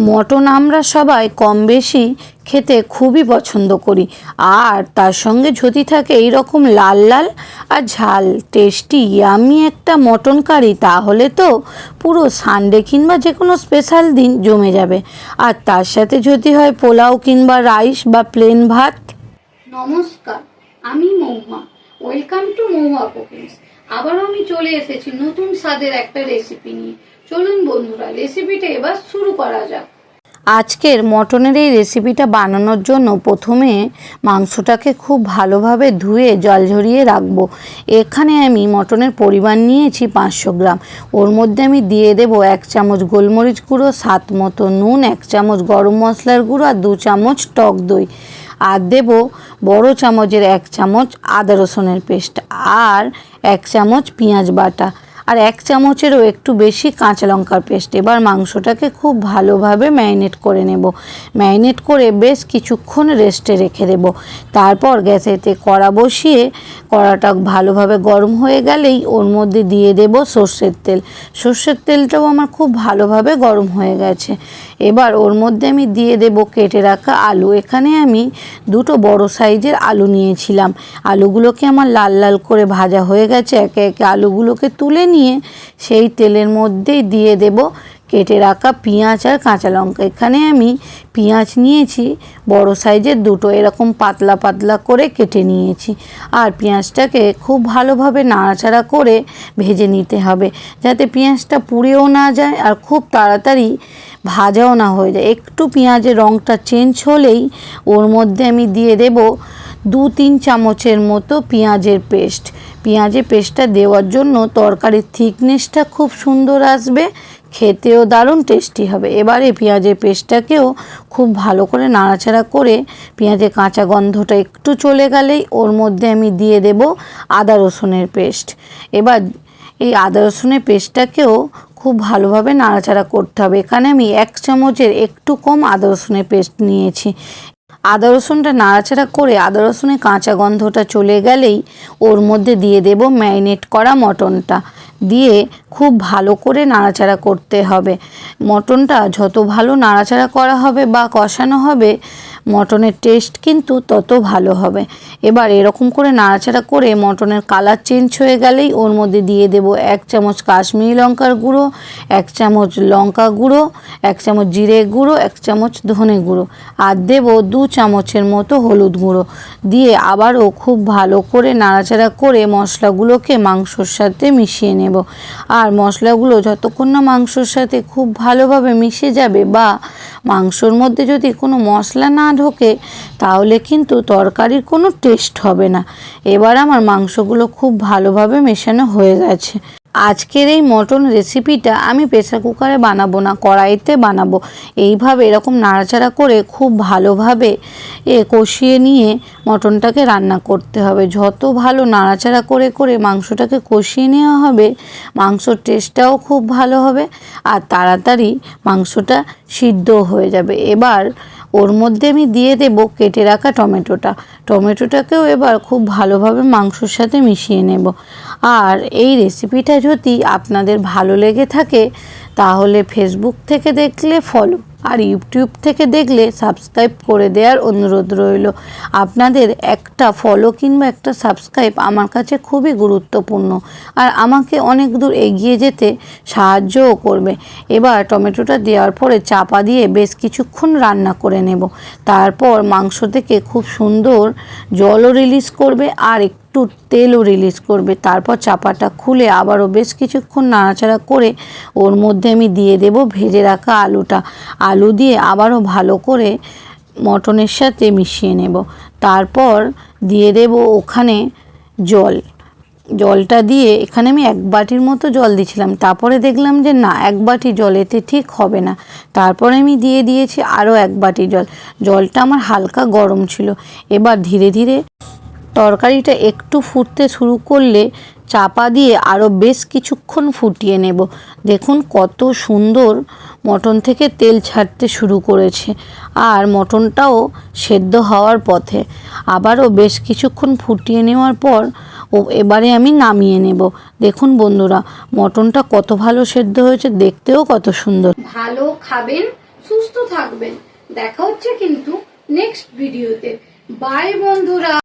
Mutton আমরা সবাই কম বেশি খেতে খুবই পছন্দ করি, আর তার সঙ্গে যদি থাকে এইরকম লাল লাল আর ঝাল টেস্টি ইয়ামি একটা মটন কারি, তাহলে তো পুরো সানডে কিংবা যে কোনো স্পেশাল দিন জমে যাবে। আর তার সাথে যদি হয় পোলাও কিংবা রাইস বা প্লেন ভাত। নমস্কার, আমি Mahua. Welcome to Mahua cookings. আবারও আমি চলে এসেছি নতুন স্বাদের একটা রেসিপি নিয়ে। চলুন বন্ধুরা, রেসিপিটা এবার শুরু করা যাক। আজকের মটনের এই রেসিপিটা বানানোর জন্য প্রথমে মাংসটাকে খুব ভালোভাবে ধুয়ে জল ঝরিয়ে রাখবো। এখানে আমি মটনের পরিমাণ নিয়েছি 500 গ্রাম। ওর মধ্যে আমি দিয়ে দেব 1 চামচ গোলমরিচ গুঁড়ো, স্বাদ মতো নুন, 1 চামচ গরম মশলার গুঁড়ো আর 2 চামচ টক দই। আর দেব বড় চামচের 1 চামচ আদা রসুনের পেস্ট, আর 1 চামচ পেঁয়াজ বাটা, আর 1 চামচেরও একটু বেশি কাঁচা লঙ্কার পেস্ট। এবার মাংসটাকে খুব ভালোভাবে ম্যারিনেট করে নেব। ম্যারিনেট করে বেশ কিছুক্ষণ রেস্টে রেখে দেব। তারপর গ্যাসেতে কড়া বসিয়ে কড়াটা ভালোভাবে গরম হয়ে গেলেই ওর মধ্যে দিয়ে দেব সর্ষের তেল। সর্ষের তেলটাও আমার খুব ভালোভাবে গরম হয়ে গেছে। এবার ওর মধ্যে আমি দিয়ে দেব কেটে রাখা আলু। এখানে আমি 2টো বড় সাইজের আলু নিয়েছিলাম। আলুগুলোকে আমার লাল লাল করে ভাজা হয়ে গেছে। একে একে আলুগুলোকে তুলে নিয়ে সেই তেলের মধ্যেই দিয়ে দেব কেটে রাখা পেঁয়াজ আর কাঁচা লঙ্কা। এখানে আমি পেঁয়াজ নিয়েছি বড় সাইজের 2টো, এরকম পাতলা পাতলা করে কেটে নিয়েছি। আর পেঁয়াজটাকে খুব ভালোভাবে নাড়াচাড়া করে ভেজে নিতে হবে, যাতে পেঁয়াজটা পুড়েও না যায় আর খুব তাড়াতাড়ি ভাজাও না হয়ে যায়। একটু পেঁয়াজের রঙটা চেঞ্জ হলেই ওর মধ্যে আমি দিয়ে দেব 2-3 চামচের মতো পেঁয়াজের পেস্ট। পেঁয়াজের পেস্টটা দেওয়ার জন্য তরকারির থিকনেসটা খুব সুন্দর আসবে, খেতেও দারুণ টেস্টি হবে। এবারে পেঁয়াজের পেস্টটাকেও খুব ভালো করে নাড়াচাড়া করে পেঁয়াজের কাঁচা গন্ধটা একটু চলে গেলেই ওর মধ্যে আমি দিয়ে দেব আদা রসুনের পেস্ট। এবার এই আদা রসুনের পেস্টটাকেও খুব ভালোভাবে নাড়াচাড়া করতে হবে। এখানে আমি 1 চামচের একটু কম আদা রসুনের পেস্ট নিয়েছি। আদা রসুনটা নাড়াচাড়া করে আদা রসুনের কাঁচা গন্ধটা চলে গেলেই ওর মধ্যে দিয়ে দেব ম্যারিনেট করা মটনটা, দিয়ে খুব ভালো করে নাড়াচাড়া করতে হবে। মটনটা যত ভালো নাড়াচাড়া করা হবে বা কষানো হবে, মটনের টেস্ট কিন্তু তত ভালো হবে। এবার এরকম করে নাড়াচাড়া করে মটনের কালার চেঞ্জ হয়ে গেলেই ওর মধ্যে দিয়ে দেব 1 চামচ কাশ্মীরি লঙ্কার গুঁড়ো, 1 চামচ লঙ্কা গুঁড়ো, 1 চামচ জিরে গুঁড়ো, 1 চামচ ধনে গুঁড়ো, আর দেব 2 চামচের মতো হলুদ গুঁড়ো। দিয়ে আবারও খুব ভালো করে নাড়াচাড়া করে মশলাগুলোকে মাংসর সাথে মিশিয়ে নেব। আর মশলাগুলো যতক্ষণ না মাংসর সাথে খুব ভালোভাবে মিশে যাবে, বা মাংসর মধ্যে যদি কোনো মশলা না ঢোকে, তাহলে কিন্তু তরকারির কোনো টেস্ট হবে না। এবার আমার মাংসগুলো খুব ভালোভাবে মেশানো হয়ে গেছে। আজকের এই মটন রেসিপিটা আমি প্রেসার কুকারে বানাবো না, কড়াইতে বানাবো। এইভাবে এরকম নাড়াচাড়া করে খুব ভালোভাবে কষিয়ে নিয়ে মটনটাকে রান্না করতে হবে। যত ভালো নাড়াচাড়া করে করে মাংসটাকে কষিয়ে নেওয়া হবে, মাংসর টেস্টটাও খুব ভালো হবে আর তাড়াতাড়ি মাংসটা সিদ্ধ হয়ে যাবে। এবার ওর মধ্যে আমি দিয়ে দেব কেটে রাখা টমেটোটাকেও এবার খুব ভালোভাবে মাংসর সাথে মিশিয়ে নেব। আর এই রেসিপিটা যদি আপনাদের ভালো লেগে থাকে, তাহলে ফেসবুক থেকে দেখলে ফলো, আর ইউটিউব থেকে দেখলে সাবস্ক্রাইব করে দেওয়ার অনুরোধ রইল। আপনাদের একটা ফলো কিংবা একটা সাবস্ক্রাইব আমার কাছে খুবই গুরুত্বপূর্ণ, আর আমাকে অনেক দূর এগিয়ে যেতে সাহায্যও করবে। এবার টমেটোটা দেওয়ার পরে চাপা দিয়ে বেশ কিছুক্ষণ রান্না করে নেব। তারপর মাংস থেকে খুব সুন্দর জলও রিলিজ করবে আর একটু তেলও রিলিজ করবে। তারপর চাপাটা খুলে আবারও বেশ কিছুক্ষণ নাড়াচাড়া করে ওর মধ্যে আমি দিয়ে দেব ভেজে রাখা আলু দিয়ে আবারও ভালো করে মটনের সাথে মিশিয়ে নেব। তারপর দিয়ে দেব ওখানে জলটা দিয়ে, এখানে আমি 1 বাটির মতো জল দিয়েছিলাম, তারপরে দেখলাম যে না, 1 বাটি জল এতে ঠিক হবে না। তারপরে আমি দিয়ে দিয়েছি আরও 1 বাটি জলটা আমার হালকা গরম ছিল। এবার ধীরে ধীরে তরকারিটা একটু ফুটতে শুরু করলে চাপা দিয়ে আরও বেশ কিছুক্ষণ ফুটিয়ে নেব। দেখুন কত সুন্দর মটন থেকে তেল ছাড়তে শুরু করেছে, আর মটনটাও সেদ্ধ হওয়ার পথে। আবারও বেশ কিছুক্ষণ ফুটিয়ে নেওয়ার পর এবারে আমি নামিয়ে নেব। দেখুন বন্ধুরা, মটনটা কত ভালো সেদ্ধ হয়েছে, দেখতেও কত সুন্দর। ভালো খাবেন, সুস্থ থাকবেন। দেখা হচ্ছে কিন্তু নেক্সট ভিডিওতে। বাই বন্ধুরা।